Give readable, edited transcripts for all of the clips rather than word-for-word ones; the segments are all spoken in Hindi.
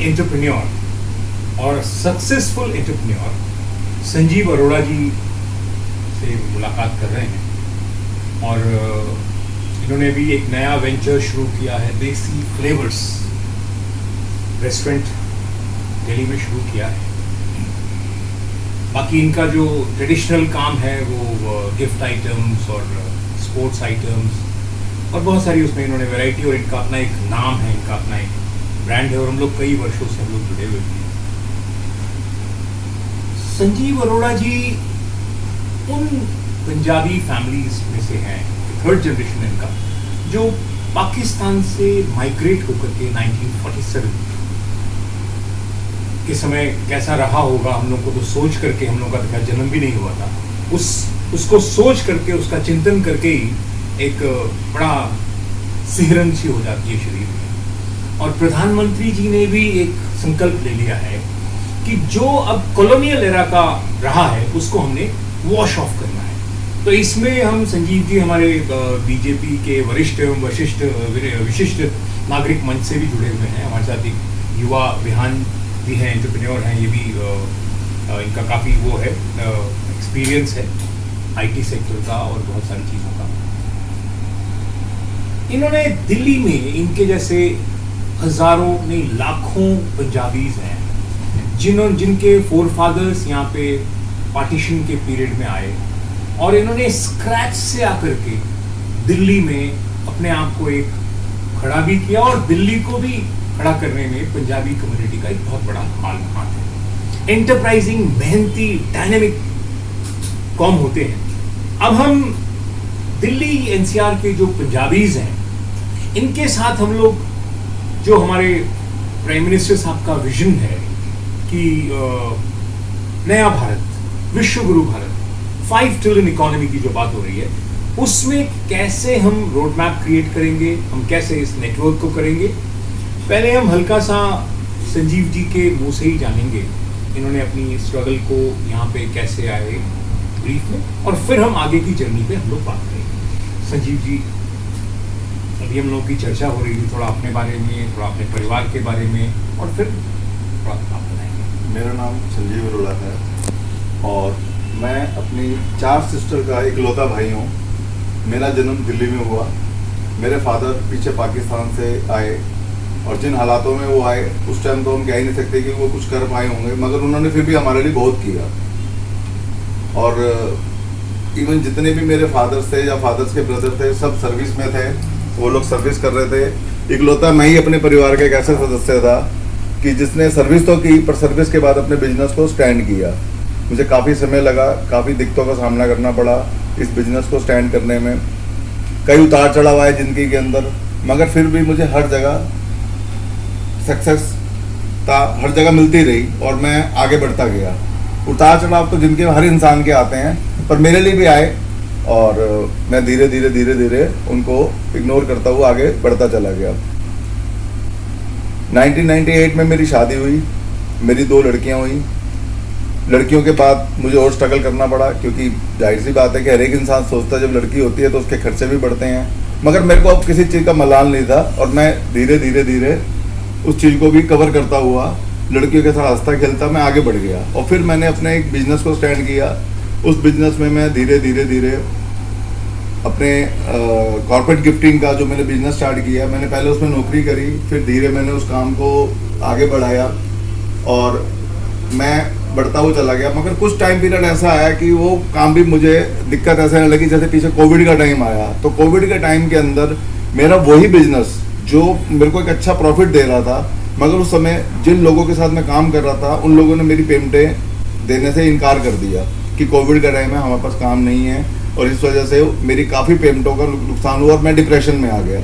एंटरप्रेन्योर और सक्सेसफुल एंटरप्रेन्योर संजीव अरोड़ा जी से मुलाकात कर रहे हैं। और इन्होंने भी एक नया वेंचर शुरू किया है, देसी फ्लेवर्स रेस्टोरेंट दिल्ली में शुरू किया है। बाकी इनका जो ट्रेडिशनल काम है वो गिफ्ट आइटम्स और स्पोर्ट्स आइटम्स और बहुत सारी उसमें इन्होंने वैरायटी, और इनका अपना एक नाम है, इनका अपना एक ब्रांड है, और हम लोग कई वर्षों से हम लोग जुड़े हुए हैं। संजीव अरोड़ा जी उन पंजाबी फैमिलीज में से हैं, थर्ड जनरेशन इनका, जो पाकिस्तान से माइग्रेट होकर के 1947 के समय कैसा रहा होगा हम लोग को तो सोच करके, हम लोग का तो जन्म भी नहीं हुआ था, उसको सोच करके, उसका चिंतन करके ही एक बड़ा सिहरन सी हो जाती है शरीर में। और प्रधानमंत्री जी ने भी एक संकल्प ले लिया है कि जो अब कॉलोनियल एरा का रहा है उसको हमने वॉश ऑफ करना है। तो इसमें हम संजीव जी हमारे बीजेपी के वरिष्ठ एवं विशिष्ट नागरिक मंच से भी जुड़े हुए हैं। हमारे साथ एक युवा विहान भी हैं, एंटरप्रेन्योर हैं, ये भी इनका काफ़ी वो है एक्सपीरियंस है आईटी सेक्टर का और बहुत सारी चीज़ों का। इन्होंने दिल्ली में इनके जैसे हजारों नहीं लाखों पंजाबीज हैं जिनके फोरफादर्स यहाँ पे पार्टीशन के पीरियड में आए, और इन्होंने स्क्रैच से आकर के दिल्ली में अपने आप को एक खड़ा भी किया, और दिल्ली को भी खड़ा करने में पंजाबी कम्युनिटी का एक बहुत बड़ा हाथ है। एंटरप्राइजिंग, मेहनती, डायनेमिक कौम होते हैं। अब हम दिल्ली एनसीआर के जो पंजाबीज हैं, इनके साथ हम लोग जो हमारे प्राइम मिनिस्टर साहब का विजन है कि नया भारत, विश्व गुरु भारत, 5 ट्रिलियन इकोनॉमी की जो बात हो रही है, उसमें कैसे हम रोड मैप क्रिएट करेंगे, हम कैसे इस नेटवर्क को करेंगे। पहले हम हल्का सा संजीव जी के मुंह से ही जानेंगे इन्होंने अपनी स्ट्रगल को यहाँ पे कैसे आए ब्रीफ में, और फिर हम आगे की जर्नी पे हम लोग बात करेंगे। संजीव जी, अभी हम लोग की चर्चा हो रही थी थोड़ा अपने बारे में, थोड़ा अपने परिवार के बारे में, और फिर थोड़ा आप बताएंगे। मेरा नाम संजीव अरोड़ा है और मैं अपनी 4 सिस्टर का इकलौता भाई हूँ। मेरा जन्म दिल्ली में हुआ। मेरे फादर पीछे पाकिस्तान से आए, और जिन हालातों में वो आए उस टाइम तो हम कह ही नहीं सकते कि वो कुछ कर पाए होंगे, मगर उन्होंने फिर भी हमारे लिए बहुत किया। और इवन जितने भी मेरे फादर्स थे या फादर्स के ब्रदर थे, सब सर्विस में थे, वो लोग सर्विस कर रहे थे। इकलौता मैं ही अपने परिवार का एक ऐसा सदस्य था कि जिसने सर्विस तो की, पर सर्विस के बाद अपने बिजनेस को स्टैंड किया। मुझे काफ़ी समय लगा, काफ़ी दिक्कतों का सामना करना पड़ा इस बिजनेस को स्टैंड करने में। कई उतार चढ़ाव आए ज़िंदगी के अंदर, मगर फिर भी मुझे हर जगह सक्सेस हर जगह मिलती रही और मैं आगे बढ़ता गया। उतार चढ़ाव तो जिनके हर इंसान के आते हैं, पर मेरे लिए भी आए, और मैं धीरे धीरे उनको इग्नोर करता हुआ आगे बढ़ता चला गया। 1998 में मेरी शादी हुई, मेरी 2 लड़कियां हुई। लड़कियों के बाद मुझे और स्ट्रगल करना पड़ा, क्योंकि जाहिर सी बात है कि हर एक इंसान सोचता है जब लड़की होती है तो उसके खर्चे भी बढ़ते हैं, मगर मेरे को अब किसी चीज़ का मलाल नहीं था, और मैं धीरे उस चीज़ को भी कवर करता हुआ लड़कियों के साथ हंसता खेलता मैं आगे बढ़ गया। और फिर मैंने अपने एक बिजनेस को स्टैंड किया। उस बिजनेस में मैं धीरे अपने कॉर्पोरेट गिफ्टिंग का जो मैंने बिजनेस स्टार्ट किया, मैंने पहले उसमें नौकरी करी, फिर धीरे मैंने उस काम को आगे बढ़ाया और मैं बढ़ता हुआ चला गया। मगर कुछ टाइम पीरियड ऐसा आया कि वो काम भी मुझे दिक्कत ऐसे आने लगी, जैसे पीछे कोविड का टाइम आया। तो कोविड के टाइम के अंदर मेरा वही बिजनेस जो मेरे को एक अच्छा प्रॉफिट दे रहा था, मगर उस समय जिन लोगों के साथ मैं काम कर रहा था उन लोगों ने मेरी पेमेंटें देने से इनकार कर दिया कि कोविड का टाइम है, हमारे पास काम नहीं है, और इस वजह से मेरी काफ़ी पेमेंटों का नुकसान हुआ और मैं डिप्रेशन में आ गया।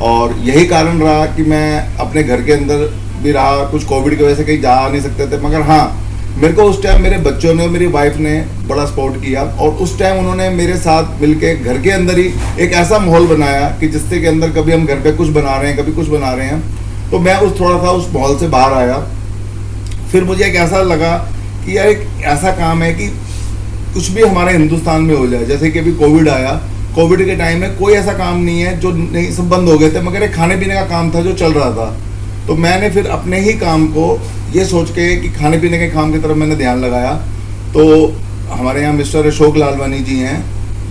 और यही कारण रहा कि मैं अपने घर के अंदर भी रहा, कुछ कोविड की वजह से कहीं जा नहीं सकते थे, मगर हाँ मेरे को उस टाइम मेरे बच्चों ने और मेरी वाइफ ने बड़ा सपोर्ट किया, और उस टाइम उन्होंने मेरे साथ मिलके घर के अंदर ही एक ऐसा माहौल बनाया कि जिससे के अंदर कभी हम घर पे कुछ बना रहे हैं, कभी कुछ बना रहे हैं, तो मैं थोड़ा सा उस माहौल से बाहर आया। फिर मुझे एक ऐसा लगा कि यार एक ऐसा काम है कि कुछ भी हमारे हिंदुस्तान में हो जाए। जैसे कि अभी कोविड आया, कोविड के टाइम में कोई ऐसा काम नहीं है जो नहीं, सब बंद हो गए थे, मगर एक खाने पीने का काम था जो चल रहा था। तो मैंने फिर अपने ही काम को ये सोच के कि खाने पीने के काम की तरफ मैंने ध्यान लगाया। तो हमारे यहाँ मिस्टर अशोक लालवानी जी हैं,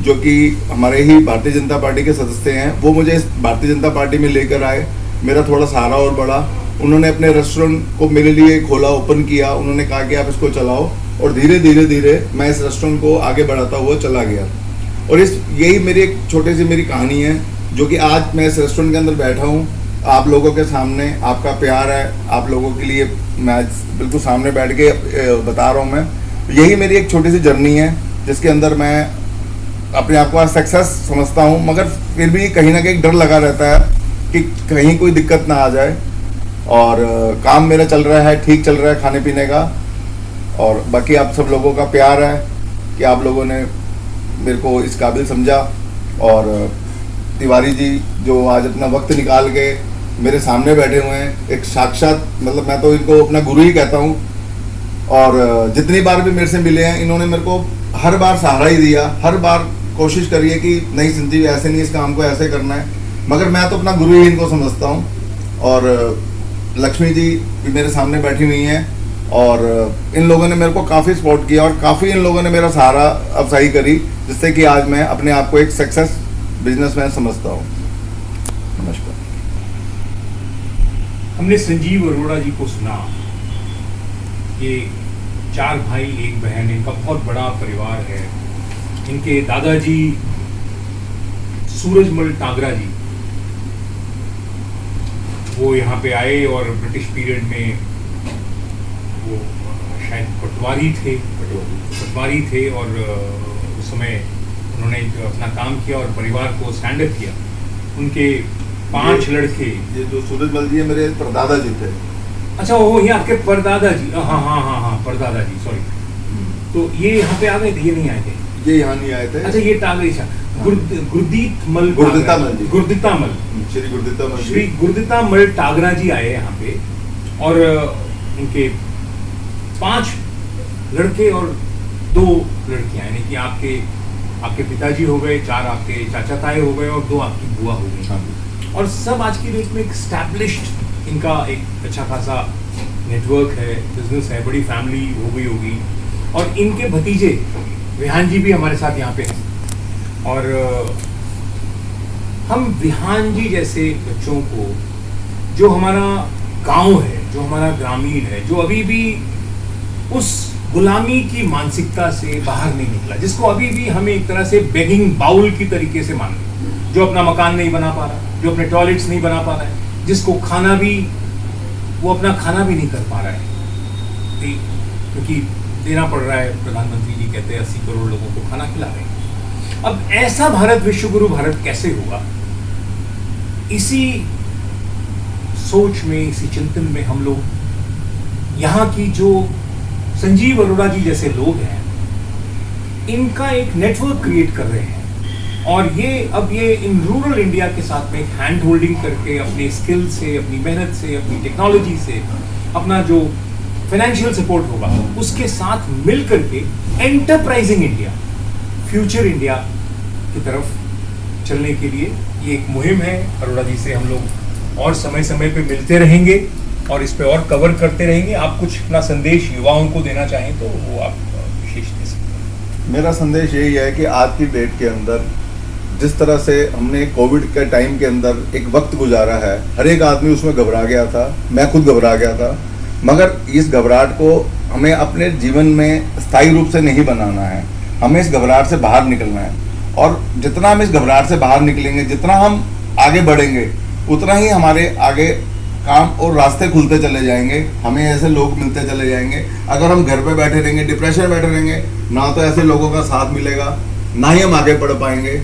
जो कि हमारे ही भारतीय जनता पार्टी के सदस्य हैं, वो मुझे इस भारतीय जनता पार्टी में लेकर आए, मेरा थोड़ा सहारा और बढ़ा। उन्होंने अपने रेस्टोरेंट को मेरे लिए खोला, ओपन किया। उन्होंने कहा कि आप इसको चलाओ, और धीरे धीरे मैं इस रेस्टोरेंट को आगे बढ़ाता हुआ चला गया। और यही मेरी एक छोटी सी मेरी कहानी है, जो कि आज मैं इस रेस्टोरेंट के अंदर बैठा हूँ आप लोगों के सामने। आपका प्यार है, आप लोगों के लिए मैं बिल्कुल सामने बैठ के बता रहा हूँ। मैं यही मेरी एक छोटी सी जर्नी है, जिसके अंदर मैं अपने आप को सक्सेस समझता हूँ, मगर फिर भी कहीं ना कहीं डर लगा रहता है कि कहीं कोई दिक्कत ना आ जाए। और काम मेरा चल रहा है, ठीक चल रहा है खाने पीने का। और बाकी आप सब लोगों का प्यार है कि आप लोगों ने मेरे को इस काबिल समझा। और तिवारी जी जो आज अपना वक्त निकाल के मेरे सामने बैठे हुए हैं, एक साक्षात, मतलब मैं तो इनको अपना गुरु ही कहता हूँ। और जितनी बार भी मेरे से मिले हैं, इन्होंने मेरे को हर बार सहारा ही दिया, हर बार कोशिश करी है कि नहीं संजीव ऐसे नहीं, इस काम को ऐसे करना है। मगर मैं तो अपना गुरु ही इनको समझता हूँ। और लक्ष्मी जी भी मेरे सामने बैठी हुई हैं, और इन लोगों ने मेरे को काफ़ी सपोर्ट किया, और काफ़ी इन लोगों ने मेरा सहारा अफजाई करी, जिससे कि आज मैं अपने आप को एक सक्सेस बिजनेसमैन समझता हूँ। नमस्कार। हमने संजीव अरोड़ा जी को सुना। ये 4 भाई 1 बहन, इनका बहुत बड़ा परिवार है। इनके दादाजी सूरजमल टागरा जी, वो यहाँ पे आए और ब्रिटिश पीरियड में वो शायद पटवारी थे और उस समय उन्होंने अपना काम किया और परिवार को स्टैंड अप किया। उनके 5 लड़के। ये जो सूरजमल जी है मेरे परदादा जी थे। अच्छा, वो ये आपके परदादा जी? हाँ, परदादा जी, सॉरी। तो ये यहाँ पे आ गए थे? ये नहीं आए थे? ये यहाँ नहीं आए थे। अच्छा, ये टागरी गुरदीता मल, श्री गुरदीता मल टागरा जी आए यहाँ पे, और उनके 5 लड़के और 2 लड़कियां, यानी कि आपके पिताजी हो गए, 4 आपके चाचा ताए हो गए, और 2 आपकी बुआ हो गई। और सब आज की डेट में एक स्टैब्लिश्ड, इनका एक अच्छा खासा नेटवर्क है, बिजनेस है, बड़ी फैमिली हो गई होगी। और इनके भतीजे विहान जी भी हमारे साथ यहाँ पे हैं। और हम विहान जी जैसे बच्चों को, जो हमारा गांव है, जो हमारा ग्रामीण है, जो अभी भी उस गुलामी की मानसिकता से बाहर नहीं निकला, जिसको अभी भी हमें एक तरह से बेगिंग बाउल की तरीके से मान रहे, जो अपना मकान नहीं बना पा रहा, जो अपने टॉयलेट्स नहीं बना पा रहा है, जिसको खाना भी, वो अपना खाना भी नहीं कर पा रहा है, क्योंकि देना पड़ रहा है। प्रधानमंत्री जी कहते हैं 80 करोड़ लोगों को खाना खिला रहे हैं। अब ऐसा भारत, विश्वगुरु भारत कैसे होगा? इसी सोच में, इसी चिंतन में हम लोग यहाँ की जो संजीव अरोड़ा जी जैसे लोग हैं, इनका एक नेटवर्क क्रिएट कर रहे हैं। और ये इन रूरल इंडिया के साथ में हैंड होल्डिंग करके, अपने स्किल से, अपनी मेहनत से, अपनी टेक्नोलॉजी से, अपना जो फाइनेंशियल सपोर्ट होगा उसके साथ मिल करके एंटरप्राइजिंग इंडिया, फ्यूचर इंडिया की तरफ चलने के लिए ये एक मुहिम है। अरोड़ा जी से हम लोग और समय समय पे मिलते रहेंगे और इस पे और कवर करते रहेंगे। आप कुछ अपना संदेश युवाओं को देना चाहें तो वो आप विशेष दे सकते हैं। मेरा संदेश यही है कि आज की डेट के अंदर जिस तरह से हमने कोविड के टाइम के अंदर एक वक्त गुजारा है, हर एक आदमी उसमें घबरा गया था, मैं खुद घबरा गया था। मगर इस घबराहट को हमें अपने जीवन में स्थायी रूप से नहीं बनाना है, हमें इस घबराहट से बाहर निकलना है। और जितना हम इस घबराहट से बाहर निकलेंगे, जितना हम आगे बढ़ेंगे, उतना ही हमारे आगे काम और रास्ते खुलते चले जाएंगे, हमें ऐसे लोग मिलते चले जाएंगे। अगर हम घर पे बैठे रहेंगे, डिप्रेशन में बैठे रहेंगे, ना तो ऐसे लोगों का साथ मिलेगा, ना ही हम आगे बढ़ पाएंगे।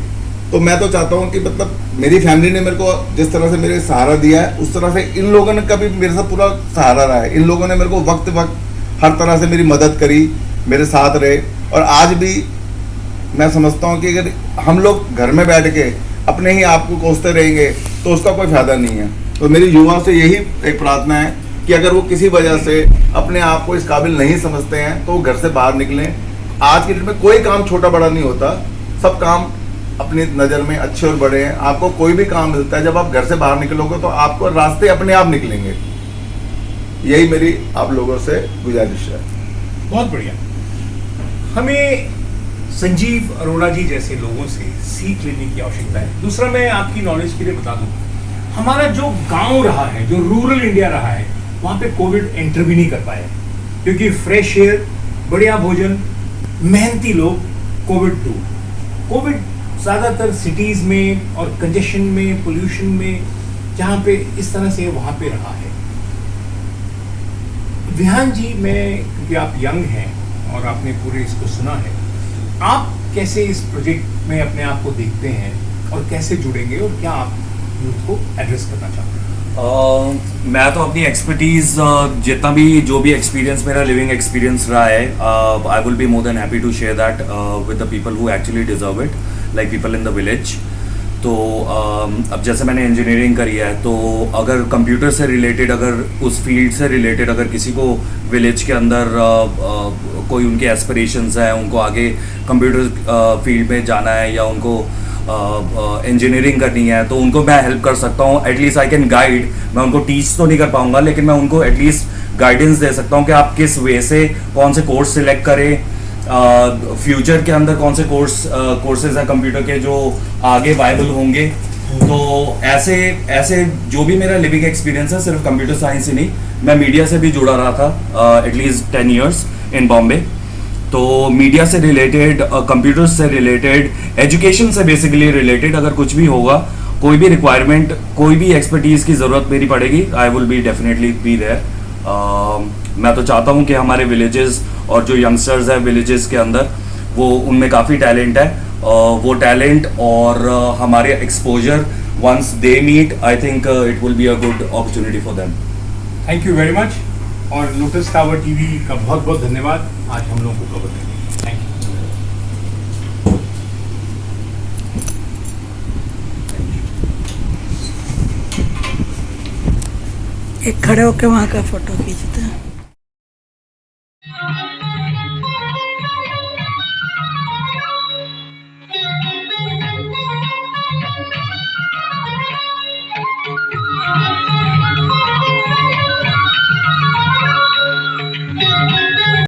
तो मैं तो चाहता हूँ कि मतलब मेरी फैमिली ने मेरे को जिस तरह से मेरे सहारा दिया है, उस तरह से इन लोगों ने कभी मेरे साथ पूरा सहारा रहा है। इन लोगों ने मेरे को वक्त हर तरह से मेरी मदद करी, मेरे साथ रहे। और आज भी मैं समझता हूँ कि अगर हम लोग घर में बैठ के अपने ही आप को कोसते रहेंगे तो उसका कोई फायदा नहीं है। तो मेरी युवा से यही एक प्रार्थना है कि अगर वो किसी वजह से अपने आप को इस काबिल नहीं समझते हैं तो वो घर से बाहर निकलें। आज की डेट में कोई काम छोटा बड़ा नहीं होता, सब काम अपनी नज़र में अच्छे और बड़े हैं। आपको कोई भी काम मिलता है, जब आप घर से बाहर निकलोगे तो आपको रास्ते अपने आप निकलेंगे। यही मेरी आप लोगों से गुजारिश है। बहुत बढ़िया। हमें संजीव अरोड़ा जी जैसे लोगों से सीख लेने की आवश्यकता है। दूसरा, मैं आपकी नॉलेज के लिए बता दूं, हमारा जो गांव रहा है, जो रूरल इंडिया रहा है, वहां पे कोविड एंटर भी नहीं कर पाया, क्योंकि फ्रेश एयर, बढ़िया भोजन, मेहनती लोग, कोविड दूर। कोविड ज़्यादातर सिटीज़ में और कंजेशन में, पोल्यूशन में, जहाँ पे इस तरह से वहाँ पे रहा है। विहान जी, मैं, क्योंकि आप यंग हैं और आपने पूरे इसको सुना है, आप कैसे इस प्रोजेक्ट में अपने आप को देखते हैं और कैसे जुड़ेंगे और क्या आप यूथ को एड्रेस करना चाहते हैं? मैं तो अपनी एक्सपर्टीज़ जितना भी जो भी एक्सपीरियंस मेरा लिविंग एक्सपीरियंस रहा है, I will be more than happy to share that with the people who actually deserve it, like people in the village. तो अब जैसे मैंने इंजीनियरिंग करी है, तो अगर कंप्यूटर से रिलेटेड, अगर उस फील्ड से रिलेटेड अगर किसी को विलेज के अंदर कोई उनके एस्पिरेशंस हैं, उनको आगे कंप्यूटर फील्ड में जाना है या उनको इंजीनियरिंग करनी है, तो उनको मैं हेल्प कर सकता हूँ। At least I can guide. मैं उनको टीच तो नहीं कर पाऊँगा, लेकिन मैं उनको एटलीस्ट गाइडेंस दे सकता हूँ कि आप किस वे से कौन से कोर्स सिलेक्ट करें, फ्यूचर के अंदर कौन से कोर्सेज हैं कंप्यूटर के जो आगे वायबल होंगे। तो ऐसे जो भी मेरा लिविंग एक्सपीरियंस है, सिर्फ कंप्यूटर साइंस ही नहीं, मैं मीडिया से भी जुड़ा रहा था एटलीस्ट 10 years इन बॉम्बे। तो मीडिया से रिलेटेड, कंप्यूटर से रिलेटेड, एजुकेशन से बेसिकली रिलेटेड अगर कुछ भी होगा, कोई भी रिक्वायरमेंट, कोई भी एक्सपर्टीज़ की ज़रूरत मेरी पड़ेगी, I will be definitely be there. मैं तो चाहता हूँ कि हमारे विलेजेस और जो यंगस्टर्स हैं विलेजेस के अंदर, वो उनमें काफ़ी टैलेंट है, वो टैलेंट और हमारे exposure once they meet, I think it will be a good opportunity for them. Thank you very much. और लोटस टावर टीवी का बहुत बहुत धन्यवाद आज हम लोगों को कवर करने के लिए। Thank you. एक खड़े होके वहाँ का फोटो खींचते हैं।